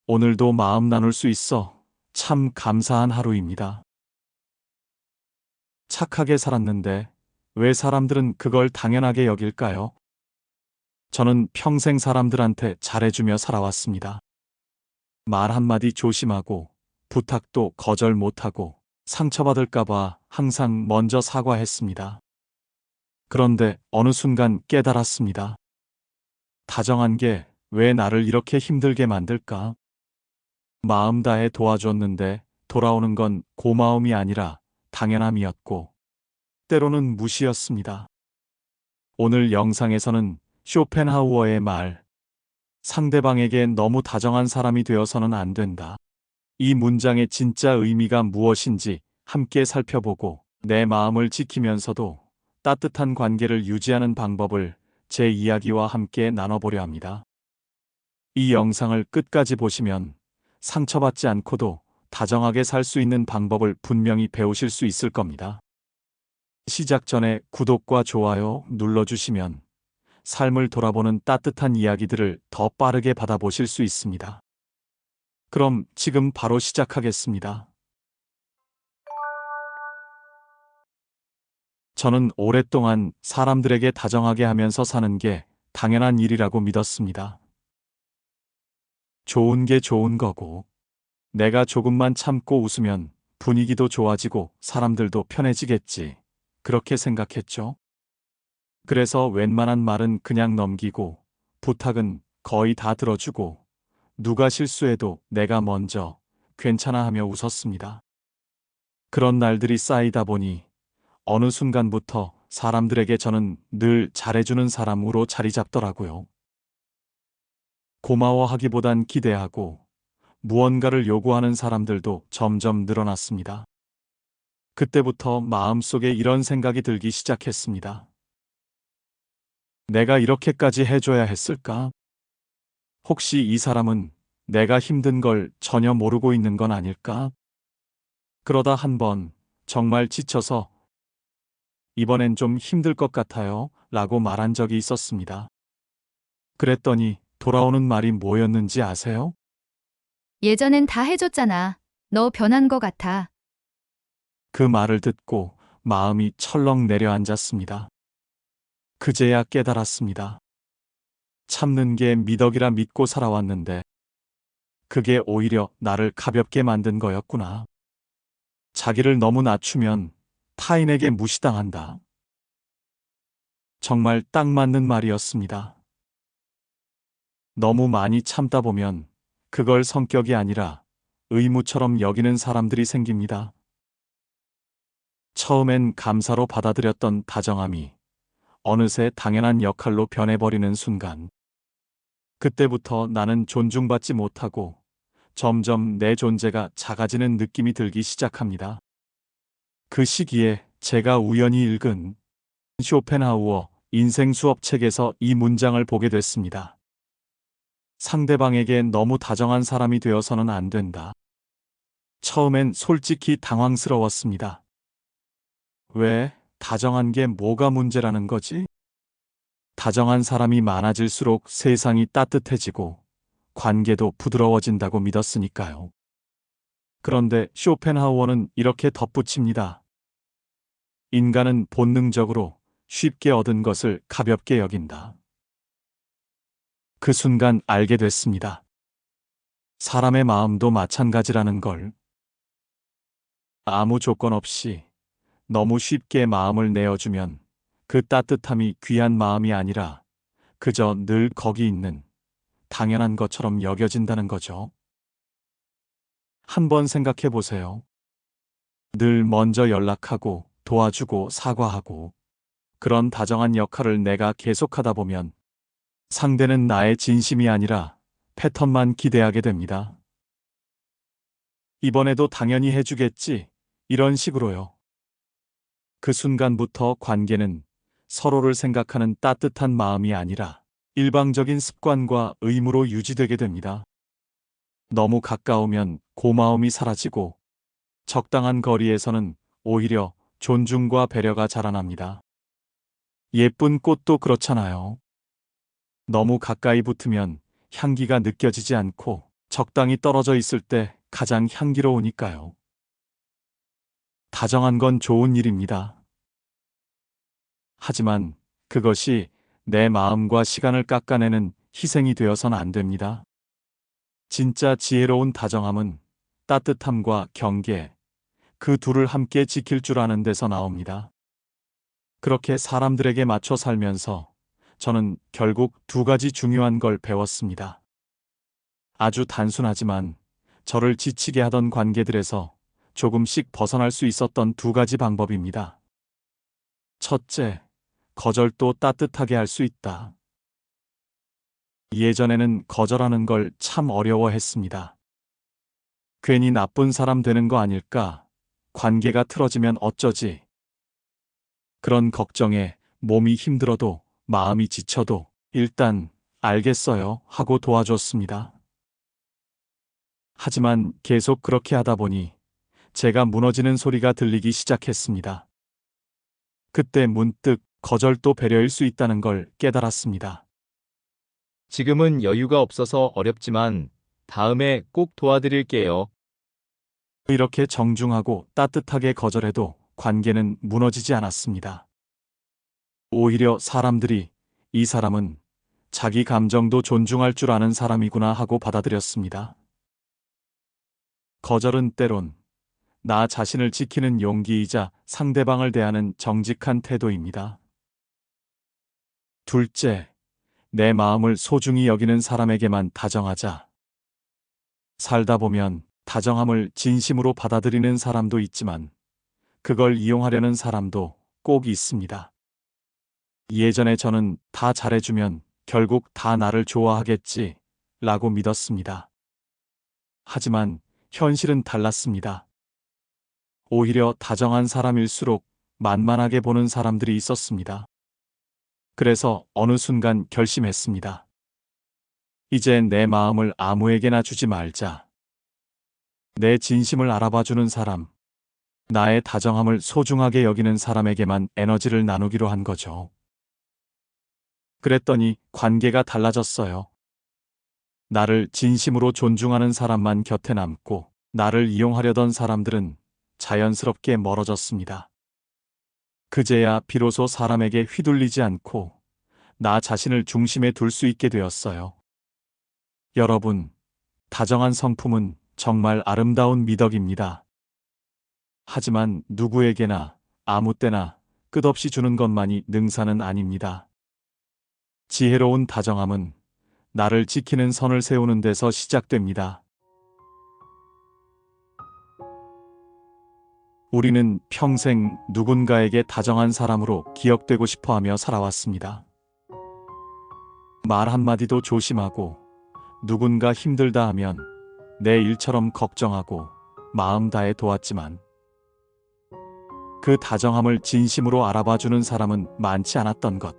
오늘도 마음 나눌 수 있어 참 감사한 하루입니다. 착하게 살았는데 왜 사람들은 그걸 당연하게 여길까요? 저는 평생 사람들한테 잘해주며 살아왔습니다. 말 한마디 조심하고 부탁도 거절 못하고 상처받을까봐 항상 먼저 사과했습니다. 그런데 어느 순간 깨달았습니다. 다정한 게 왜 나를 이렇게 힘들게 만들까? 마음 다해 도와줬는데 돌아오는 건 고마움이 아니라 당연함이었고 때로는 무시였습니다. 오늘 영상에서는 쇼펜하우어의 말, 상대방에게 너무 다정한 사람이 되어서는 안 된다. 이 문장의 진짜 의미가 무엇인지 함께 살펴보고 내 마음을 지키면서도 따뜻한 관계를 유지하는 방법을 제 이야기와 함께 나눠보려 합니다. 이 영상을 끝까지 보시면 상처받지 않고도 다정하게 살 수 있는 방법을 분명히 배우실 수 있을 겁니다. 시작 전에 구독과 좋아요 눌러주시면 삶을 돌아보는 따뜻한 이야기들을 더 빠르게 받아보실 수 있습니다. 그럼 지금 바로 시작하겠습니다. 저는 오랫동안 사람들에게 다정하게 하면서 사는 게 당연한 일이라고 믿었습니다. 좋은 게 좋은 거고, 내가 조금만 참고 웃으면 분위기도 좋아지고 사람들도 편해지겠지. 그렇게 생각했죠. 그래서 웬만한 말은 그냥 넘기고, 부탁은 거의 다 들어주고, 누가 실수해도 내가 먼저 괜찮아 하며 웃었습니다. 그런 날들이 쌓이다 보니 어느 순간부터 사람들에게 저는 늘 잘해주는 사람으로 자리 잡더라고요. 고마워하기보단 기대하고 무언가를 요구하는 사람들도 점점 늘어났습니다. 그때부터 마음속에 이런 생각이 들기 시작했습니다. 내가 이렇게까지 해줘야 했을까? 혹시 이 사람은 내가 힘든 걸 전혀 모르고 있는 건 아닐까? 그러다 한 번 정말 지쳐서 이번엔 좀 힘들 것 같아요 라고 말한 적이 있었습니다. 그랬더니 돌아오는 말이 뭐였는지 아세요? 예전엔 다 해줬잖아. 너 변한 거 같아. 그 말을 듣고 마음이 철렁 내려앉았습니다. 그제야 깨달았습니다. 참는 게 미덕이라 믿고 살아왔는데 그게 오히려 나를 가볍게 만든 거였구나. 자기를 너무 낮추면 타인에게 무시당한다. 정말 딱 맞는 말이었습니다. 너무 많이 참다 보면 그걸 성격이 아니라 의무처럼 여기는 사람들이 생깁니다. 처음엔 감사로 받아들였던 다정함이 어느새 당연한 역할로 변해버리는 순간, 그때부터 나는 존중받지 못하고 점점 내 존재가 작아지는 느낌이 들기 시작합니다. 그 시기에 제가 우연히 읽은 쇼펜하우어 인생 수업 책에서 이 문장을 보게 됐습니다. 상대방에게 너무 다정한 사람이 되어서는 안 된다. 처음엔 솔직히 당황스러웠습니다. 왜 다정한 게 뭐가 문제라는 거지? 다정한 사람이 많아질수록 세상이 따뜻해지고 관계도 부드러워진다고 믿었으니까요. 그런데 쇼펜하우어는 이렇게 덧붙입니다. 인간은 본능적으로 쉽게 얻은 것을 가볍게 여긴다. 그 순간 알게 됐습니다. 사람의 마음도 마찬가지라는 걸. 아무 조건 없이 너무 쉽게 마음을 내어주면 그 따뜻함이 귀한 마음이 아니라 그저 늘 거기 있는 당연한 것처럼 여겨진다는 거죠. 한번 생각해 보세요. 늘 먼저 연락하고 도와주고 사과하고 그런 다정한 역할을 내가 계속하다 보면 상대는 나의 진심이 아니라 패턴만 기대하게 됩니다. 이번에도 당연히 해주겠지. 이런 식으로요. 그 순간부터 관계는 서로를 생각하는 따뜻한 마음이 아니라 일방적인 습관과 의무로 유지되게 됩니다. 너무 가까우면 고마움이 사라지고 적당한 거리에서는 오히려 존중과 배려가 자라납니다. 예쁜 꽃도 그렇잖아요. 너무 가까이 붙으면 향기가 느껴지지 않고 적당히 떨어져 있을 때 가장 향기로우니까요. 다정한 건 좋은 일입니다. 하지만 그것이 내 마음과 시간을 깎아내는 희생이 되어선 안 됩니다. 진짜 지혜로운 다정함은 따뜻함과 경계, 그 둘을 함께 지킬 줄 아는 데서 나옵니다. 그렇게 사람들에게 맞춰 살면서 저는 결국 두 가지 중요한 걸 배웠습니다. 아주 단순하지만 저를 지치게 하던 관계들에서 조금씩 벗어날 수 있었던 두 가지 방법입니다. 첫째, 거절도 따뜻하게 할 수 있다. 예전에는 거절하는 걸 참 어려워했습니다. 괜히 나쁜 사람 되는 거 아닐까? 관계가 틀어지면 어쩌지? 그런 걱정에 몸이 힘들어도 마음이 지쳐도 일단 알겠어요 하고 도와줬습니다. 하지만 계속 그렇게 하다 보니 제가 무너지는 소리가 들리기 시작했습니다. 그때 문득 거절도 배려일 수 있다는 걸 깨달았습니다. 지금은 여유가 없어서 어렵지만 다음에 꼭 도와드릴게요. 이렇게 정중하고 따뜻하게 거절해도 관계는 무너지지 않았습니다. 오히려 사람들이 이 사람은 자기 감정도 존중할 줄 아는 사람이구나 하고 받아들였습니다. 거절은 때론 나 자신을 지키는 용기이자 상대방을 대하는 정직한 태도입니다. 둘째, 내 마음을 소중히 여기는 사람에게만 다정하자. 살다 보면 다정함을 진심으로 받아들이는 사람도 있지만 그걸 이용하려는 사람도 꼭 있습니다. 예전에 저는 다 잘해주면 결국 다 나를 좋아하겠지 라고 믿었습니다. 하지만 현실은 달랐습니다. 오히려 다정한 사람일수록 만만하게 보는 사람들이 있었습니다. 그래서 어느 순간 결심했습니다. 이제 내 마음을 아무에게나 주지 말자. 내 진심을 알아봐주는 사람, 나의 다정함을 소중하게 여기는 사람에게만 에너지를 나누기로 한 거죠. 그랬더니 관계가 달라졌어요. 나를 진심으로 존중하는 사람만 곁에 남고 나를 이용하려던 사람들은 자연스럽게 멀어졌습니다. 그제야 비로소 사람에게 휘둘리지 않고 나 자신을 중심에 둘 수 있게 되었어요. 여러분, 다정한 성품은 정말 아름다운 미덕입니다. 하지만 누구에게나 아무 때나 끝없이 주는 것만이 능사는 아닙니다. 지혜로운 다정함은 나를 지키는 선을 세우는 데서 시작됩니다. 우리는 평생 누군가에게 다정한 사람으로 기억되고 싶어 하며 살아왔습니다. 말 한마디도 조심하고 누군가 힘들다 하면 내 일처럼 걱정하고 마음 다해 도왔지만 그 다정함을 진심으로 알아봐주는 사람은 많지 않았던 것.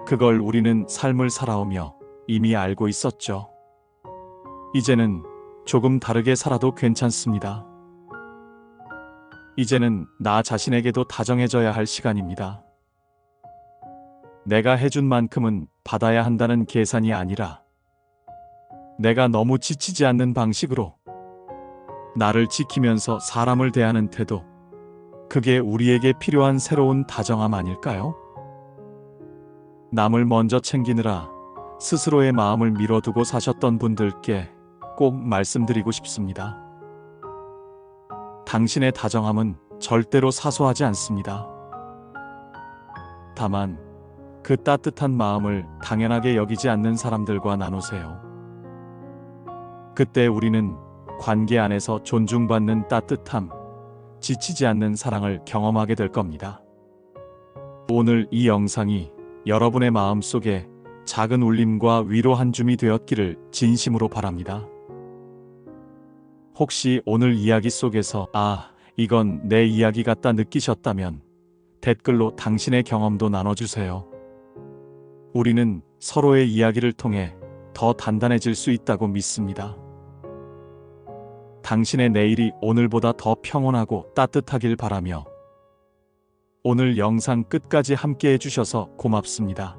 그걸 우리는 삶을 살아오며 이미 알고 있었죠. 이제는 조금 다르게 살아도 괜찮습니다. 이제는 나 자신에게도 다정해져야 할 시간입니다. 내가 해준 만큼은 받아야 한다는 계산이 아니라 내가 너무 지치지 않는 방식으로 나를 지키면서 사람을 대하는 태도, 그게 우리에게 필요한 새로운 다정함 아닐까요? 남을 먼저 챙기느라 스스로의 마음을 밀어두고 사셨던 분들께 꼭 말씀드리고 싶습니다. 당신의 다정함은 절대로 사소하지 않습니다. 다만 그 따뜻한 마음을 당연하게 여기지 않는 사람들과 나누세요. 그때 우리는 관계 안에서 존중받는 따뜻함, 지치지 않는 사랑을 경험하게 될 겁니다. 오늘 이 영상이 여러분의 마음속에 작은 울림과 위로 한 줌이 되었기를 진심으로 바랍니다. 혹시 오늘 이야기 속에서 이건 내 이야기 같다 느끼셨다면 댓글로 당신의 경험도 나눠주세요. 우리는 서로의 이야기를 통해 더 단단해질 수 있다고 믿습니다. 당신의 내일이 오늘보다 더 평온하고 따뜻하길 바라며 오늘 영상 끝까지 함께 해주셔서 고맙습니다.